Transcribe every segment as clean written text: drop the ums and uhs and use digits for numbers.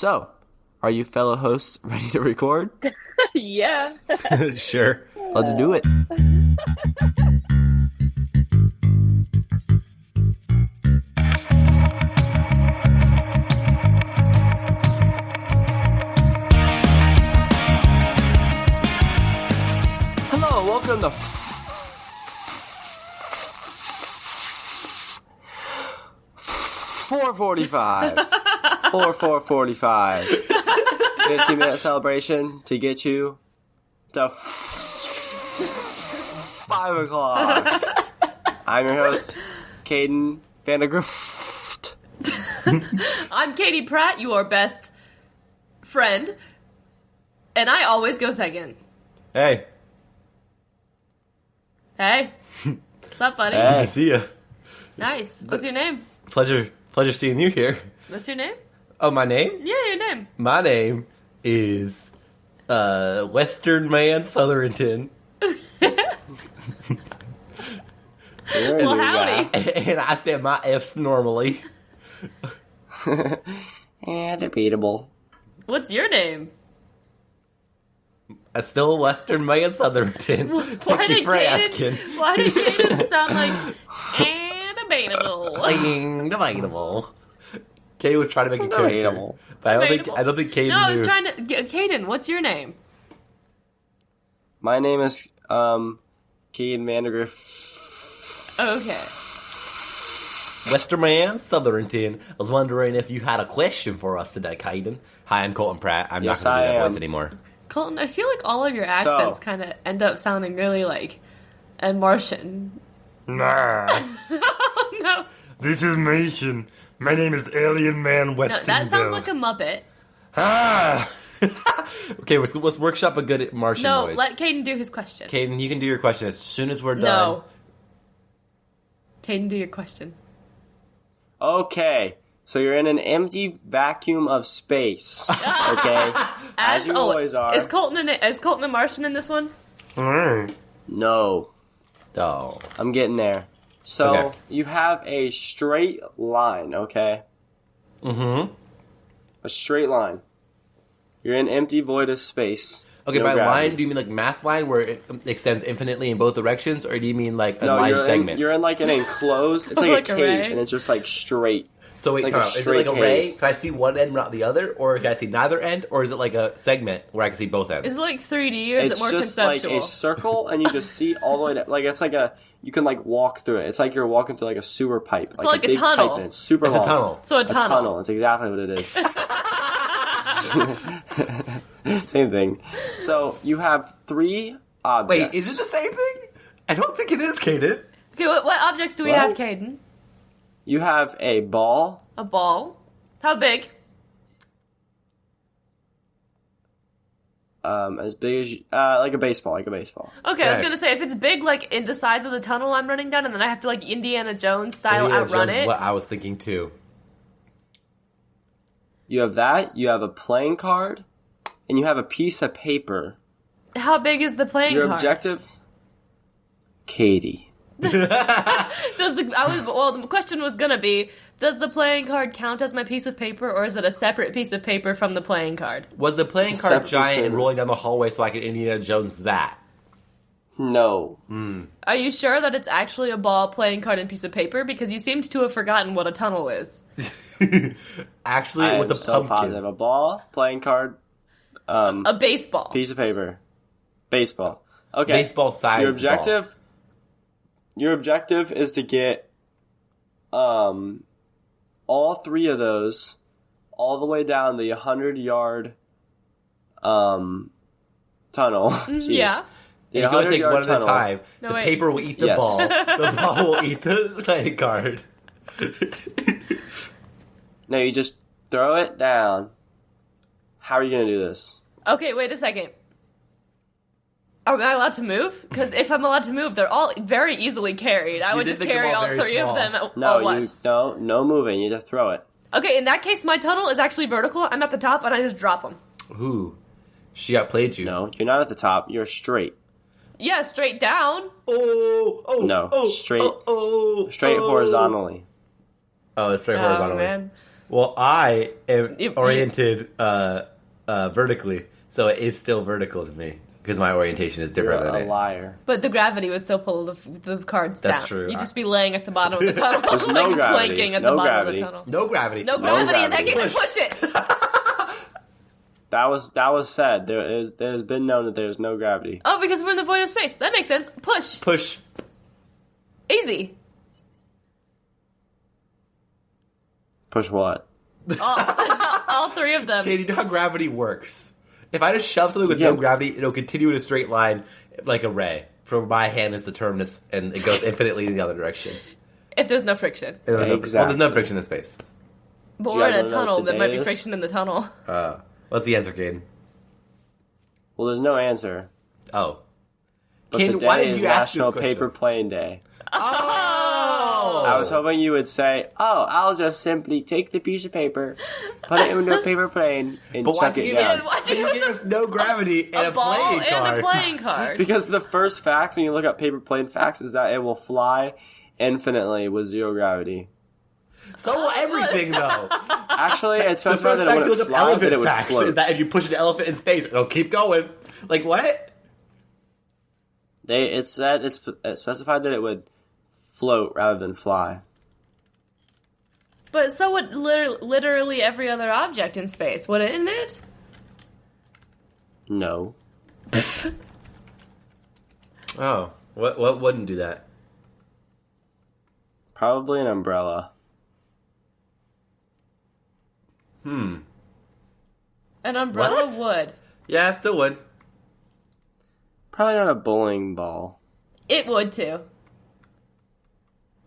So, are you fellow hosts ready to record? Yeah. Sure. Let's do it. Hello, welcome to 445. 445. 15-minute celebration to get you to 5 o'clock. I'm your host, Caden Vandergrift. I'm Katie Pratt, your best friend. And I always go second. Hey. Hey. What's up, buddy? Hey. Good to see you. Nice. What's your name? Pleasure seeing you here. What's your name? Oh, my name? Yeah, your name. My name is Westernman Southerington. Well, howdy. And I said my F's normally. Debatable. What's your name? I'm still Westernman Southerington. Thank you for asking. Why did Caden sound like debatable? Debatable. Kay was trying to make a character. Debatable. But Debatable. I don't think Kay No, I was knew. trying to... Caden, what's your name? My name is Caden Vandergrift. Okay. Westerman Southerington. I was wondering if you had a question for us today, Caden. Hi, I'm Colton Pratt. I'm Yes, not going to do I that am. voice anymore. Colton, I feel like all of your accents kind of end up sounding really like a Martian. Nah, Oh, no. this is Martian. My name is Alien Man No, Westonville. that sounds like a Muppet. Ah! Okay, let's workshop a good Martian No, voice. let Caden do his question. Caden, you can do your question as soon as we're done. No. Caden, do your question. Okay, so you're in an empty vacuum of space. Okay, as you always are. Is Colton a Martian in this one? Alright. No, Oh. I'm getting there. So Okay. you have a straight line. Okay, Mm-hmm. a straight line. You're in empty void of space. Okay, No by gravity. line, do you mean like math line where it extends infinitely in both directions, or do you mean like a No, line you're segment? you're in like an enclosed. It's like, Like a a cave, ray? and it's just like straight. So wait, like time a out. Is it straight like a ray? cave. Can I see one end, not the other, or can I see neither end, or is it like a segment where I can see both ends? Is it like 3D or is It's it more just conceptual? like a circle, and you just see all the way. Like it's like you can like walk through it. It's like you're walking through like a sewer pipe, So like a big tunnel. pipe, and it's super It's long. a tunnel. So a A tunnel. tunnel. That's exactly what it is. Same thing. So you have 3 objects. Wait, is it the same thing? I don't think it is, Caden. Okay, what objects do we What? have, Caden? You have a ball. A ball. How big? As big as like a baseball, Okay, I was Okay. gonna say, if it's big, like in the size of the tunnel I'm running down, and then I have to like Indiana Jones style Indiana outrun Jones is it. what I was thinking too. You have that. You have a playing card, and you have a piece of paper. How big is the playing Your card? objective, Katie. The question was gonna be, does the playing card count as my piece of paper, or is it a separate piece of paper from the playing card? Was the playing It's a card separate giant and paper. rolling down the hallway so I could Indiana Jones that? No. Are you sure that it's actually a ball, playing card, and piece of paper? Because you seemed to have forgotten what a tunnel is. Actually, I it was am a so pumpkin. positive. A ball, playing card, A baseball. piece of paper, baseball. Okay. Baseball size. Your objective is to get all 3 of those all the way down the 100-yard tunnel. Jeez. Yeah. The You're going to take 100-yard one at a tunnel. time. No, The wait. paper will eat the Yes. ball. The ball will eat the playing card. No, you just throw it down. How are you going to do this? Okay, wait a second. Are I allowed to move? Because if I'm allowed to move, they're all very easily carried. I would did just think them carry all all very 3 small. of them at No, once. no moving. You just throw it. Okay, in that case, my tunnel is actually vertical. I'm at the top, and I just drop them. Ooh. She outplayed you. No, you're not at the top. You're straight. Yeah, straight down. Oh, No, straight- straight Straight horizontally. Oh, it's straight Oh, horizontally. man. Well, I am You- oriented vertically, so it is still vertical to me because my orientation is You're different than a it. liar. But the gravity would still pull the cards down. That's true. You'd just be laying at the bottom of the tunnel, There's like no gravity. planking at No the bottom gravity. of the tunnel. No gravity. No gravity in that gravity. game. Push it. That was said. There's been known that there's no gravity. Oh, because we're in the void of space. That makes sense. Push. Push. Easy. Push what? All three of them. Okay, do you know how gravity works? If I just shove something with Yeah. no gravity, it'll continue in a straight line like a ray. For my hand is the terminus, and it goes infinitely in the other direction. If there's no friction. And there's no- Exactly. well, there's no friction in space. But Do you we're guys in a wanna know what tunnel. the There might day be is? friction in the tunnel. What's the answer, Caden? Well, there's no answer. Oh. But Caden, the why day did is you ask National this question? Paper Plane Day. Oh! I was hoping you would say, "Oh, I'll just simply take the piece of paper, put it into a paper plane, and But chuck why'd you it give down." us, Why'd you you give give us us no gravity and a a ball playing and card? a playing card. Because the first fact when you look up paper plane facts is that it will fly infinitely with zero gravity. So will everything, though. Actually, it The specifies first that fact it you wouldn't look up fly, but it elephant would facts float. is that if you push an elephant in space, it'll keep going. Like, what? It specified that it would float rather than fly. But so would literally every other object in space, wouldn't it? No. Oh. What wouldn't do that? Probably an umbrella. An umbrella What? would. Yeah, it still would. Probably not a bowling ball. It would too.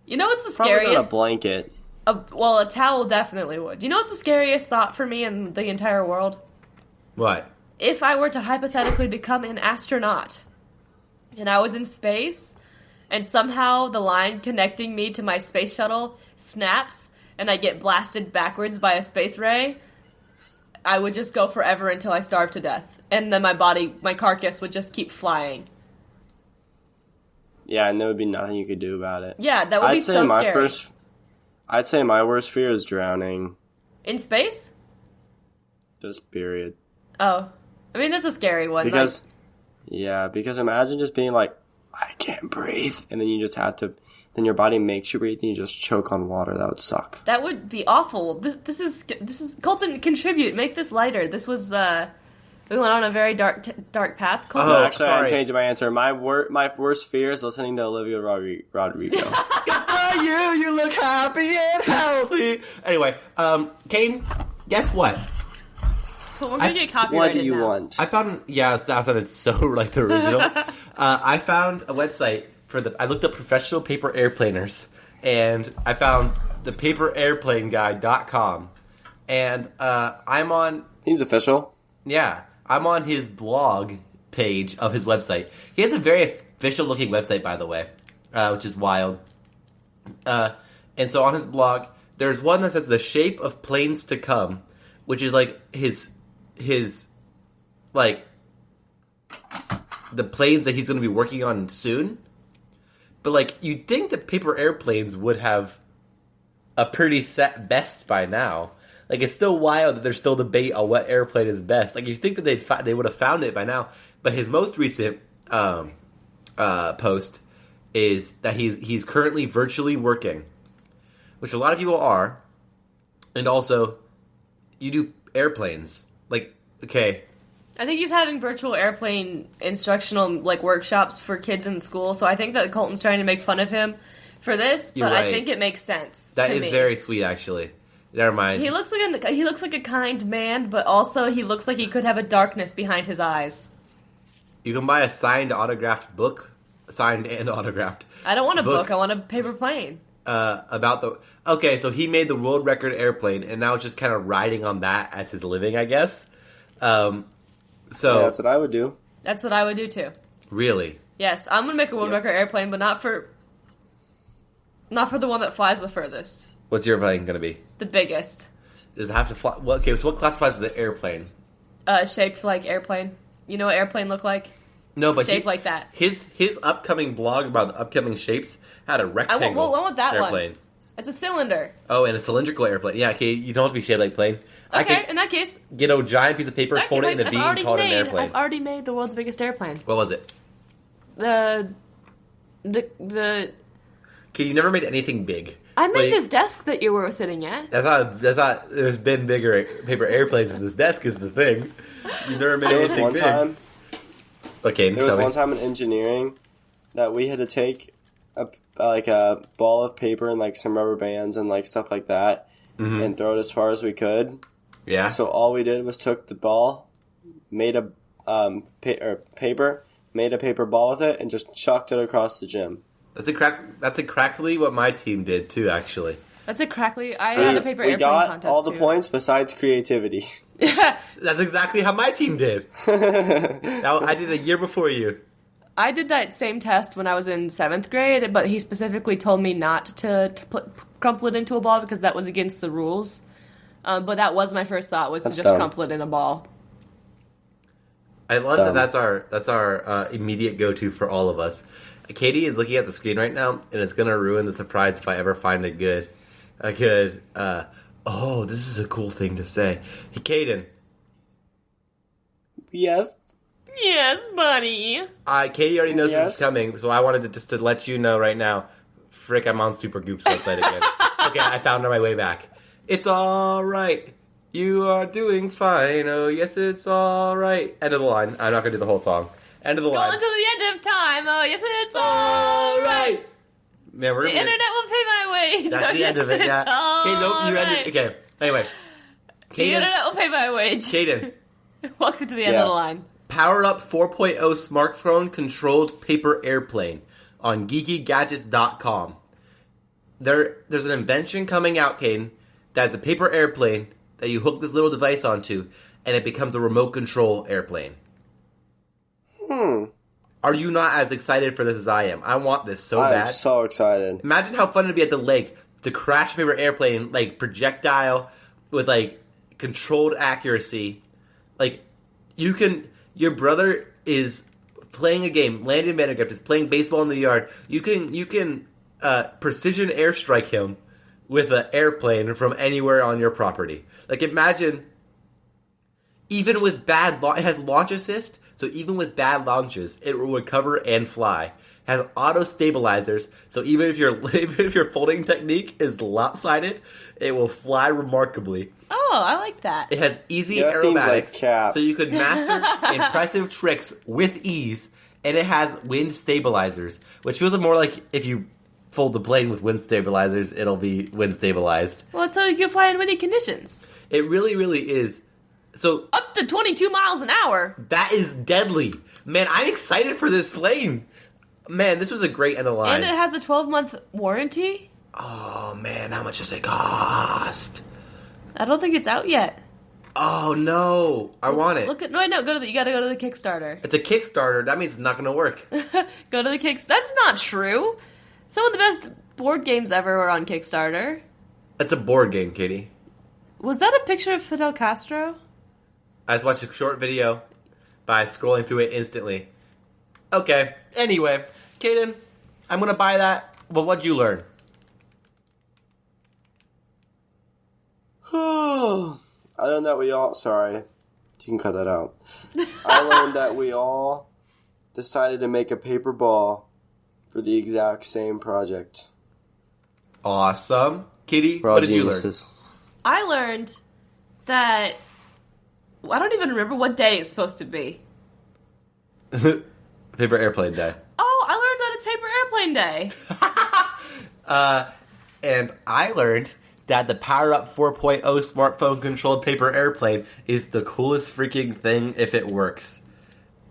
You know what's the Probably not a scariest? blanket. Well, a towel definitely would. You know what's the scariest thought for me in the entire world? What? If I were to hypothetically become an astronaut, and I was in space, and somehow the line connecting me to my space shuttle snaps, and I get blasted backwards by a space ray, I would just go forever until I starve to death. And then my carcass would just keep flying. Yeah, and there would be nothing you could do about it. Yeah, that would be so scary. I'd say my worst fear is drowning. In space? Just period. Oh. I mean, that's a scary one. Because imagine just being like, I can't breathe, and then you just have to, then your body makes you breathe, and you just choke on water. That would suck. That would be awful. This is Colton, contribute. Make this lighter. This was we went on a very dark path. Colton, No, Oh, actually, sorry. I'm changing my answer. My worst fear is listening to Olivia Rodrigo. You look happy and healthy. Anyway, Kane, guess what? but we're gonna get copyrighted What do you now. want? I found, that sounded so like the original. I found a website I looked up professional paper airplaners, and I found the paperairplaneguy.com. And I'm on, Seems official. I'm on his blog page of his website. He has a very official looking website, by the way, which is wild. And so on his blog, there's one that says the shape of planes to come, which is like his like the planes that he's going to be working on soon. But like you'd think that paper airplanes would have a pretty set best by now. Like it's still wild that there's still debate on what airplane is best. Like you think that they would have found it by now. But his most recent post is that he's currently virtually working, which a lot of people are, and also you do airplanes. Like, okay, I think he's having virtual airplane instructional workshops for kids in school. So I think that Colton's trying to make fun of him for this, You're but I right. think it makes sense. that to is me. very sweet, actually. Never mind. He looks like a kind man, but also he looks like he could have a darkness behind his eyes. You can buy a signed and autographed I don't want a Book. book. I want a paper plane. about the. Okay, so he made the world record airplane, and now it's just kind of riding on that as his living, I guess. So Yeah, that's what I would do. That's what I would do too. really, Yes, I'm gonna make a world Yeah. record airplane, but not for the one that flies the furthest, what's your plane gonna be? the biggest, Does it have to fly? Well, okay, so what classifies as an airplane? shaped like airplane. You know what airplane look like? No, but Shaped like that. His upcoming blog about the upcoming shapes had a rectangle I want that one. airplane. It's a cylinder. Oh, and a cylindrical airplane. Yeah, okay, you don't have to be shaped like a plane. Okay, in that case... Get a giant piece of paper, fold it in a V, and call it an airplane. I've already made the world's biggest airplane. What was it? The... Okay, you never made anything big. I made this desk that you were sitting at. That's not. There's been bigger paper airplanes than this desk is the thing. You never made anything one big. time. Okay, There was one time in engineering that we had to take a ball of paper and like some rubber bands and like stuff like that, and throw it as far as we could. Yeah. So all we did was took the ball, made a paper, made a paper ball with it, and just chucked it across the gym. That's exactly what my team did too. Actually, That's a crackly... I had a paper airplane got contest, all the too. points besides creativity. that's exactly how my team did. Now, I did a year before you. I did that same test when I was in 7th grade, but he specifically told me not to crumple it into a ball because that was against the rules. But that was my first thought, was That's to just dumb. crumple it in a ball. I love Dumb. that. That's our immediate go-to for all of us. Katie is looking at the screen right now, and it's gonna ruin the surprise if I ever find a good. Oh, this is a cool thing to say. Hey, Kaden. Yes. Yes, buddy. Katie already knows this Yes. is coming, so I wanted to just to let you know right now. Frick, I'm on Supergoop's website again. Okay, I found my way back. It's all right. You are doing fine. Oh, yes, it's all right. End of the line. I'm not gonna do the whole song. End of the line. Scroll until the end of time. Oh, yes, it's All right. Man, we're The gonna internet will pay my wage. That's Oh, the end yes, of it. Yeah. it's all Okay, nope. You right. ended. Okay. Anyway. The Kaden. internet will pay my wage. Kaden. Welcome to the end Yeah. of the line. Power Up 4.0 smartphone controlled paper airplane on geekygadgets.com. There's an invention coming out, Caden, that's a paper airplane that you hook this little device onto, and it becomes a remote control airplane. Are you not as excited for this as I am? I want this so I'm bad. so excited. Imagine how fun it'd be at the lake to crash a paper airplane, like projectile with like controlled accuracy. Like your brother is playing a game. Landon Vandergrift is playing baseball in the yard. You can precision airstrike him with an airplane from anywhere on your property. Like imagine, even with it has launch assist. So even with bad launches, it will recover and fly. It has auto stabilizers, so even if your folding technique is lopsided, it will fly remarkably. Oh, I like that. It has easy Yeah, that seems like aerobatics, cap. so you could master impressive tricks with ease. And it has wind stabilizers, which feels more like if you fold the plane with wind stabilizers, it'll be wind stabilized. Well, so you can fly in windy conditions. It really, really is. So Up to 22 miles an hour. that is deadly. Man, I'm excited for this plane. Man, this was a great end of line. And it has a 12-month warranty. Oh, man, how much does it cost? I don't think it's out yet. Oh, no. I want it. You gotta go to the Kickstarter. It's a Kickstarter. That means it's not going to work. Go to the Kickstarter. That's not true. Some of the best board games ever were on Kickstarter. It's a board game, Katie. Was that a picture of Fidel Castro? I just watched a short video by scrolling through it instantly. Okay. Anyway, Kaden, I'm going to buy that. But what'd you learn? I learned that sorry, you can cut that out. I learned that we all decided to make a paper ball for the exact same project. Awesome. Katie, We're all what did you learn? geniuses. I learned that... I don't even remember what day it's supposed to be. Paper airplane day. Oh, I learned that it's Paper Airplane Day. And I learned that the Power Up 4.0 smartphone controlled paper airplane is the coolest freaking thing if it works.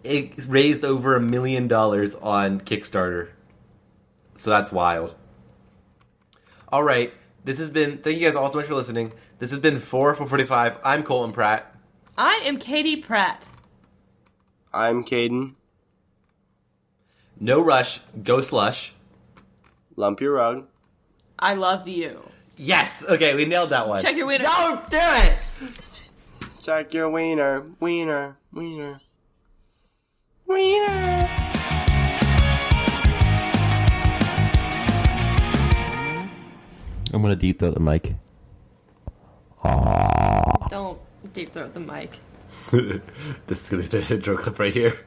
It raised over $1 million on Kickstarter. So that's wild. Alright, thank you guys all so much for listening. This has been 445. I'm Colton Pratt. I am Katie Pratt. I'm Caden. No rush, go slush. Lump your rug. I love you. Yes! Okay, we nailed that one. Check your wiener. No, damn it! Check your wiener. Wiener. Wiener. Wiener. I'm gonna deep throat the mic. Don't deep throat the mic. This is gonna be the intro clip right here.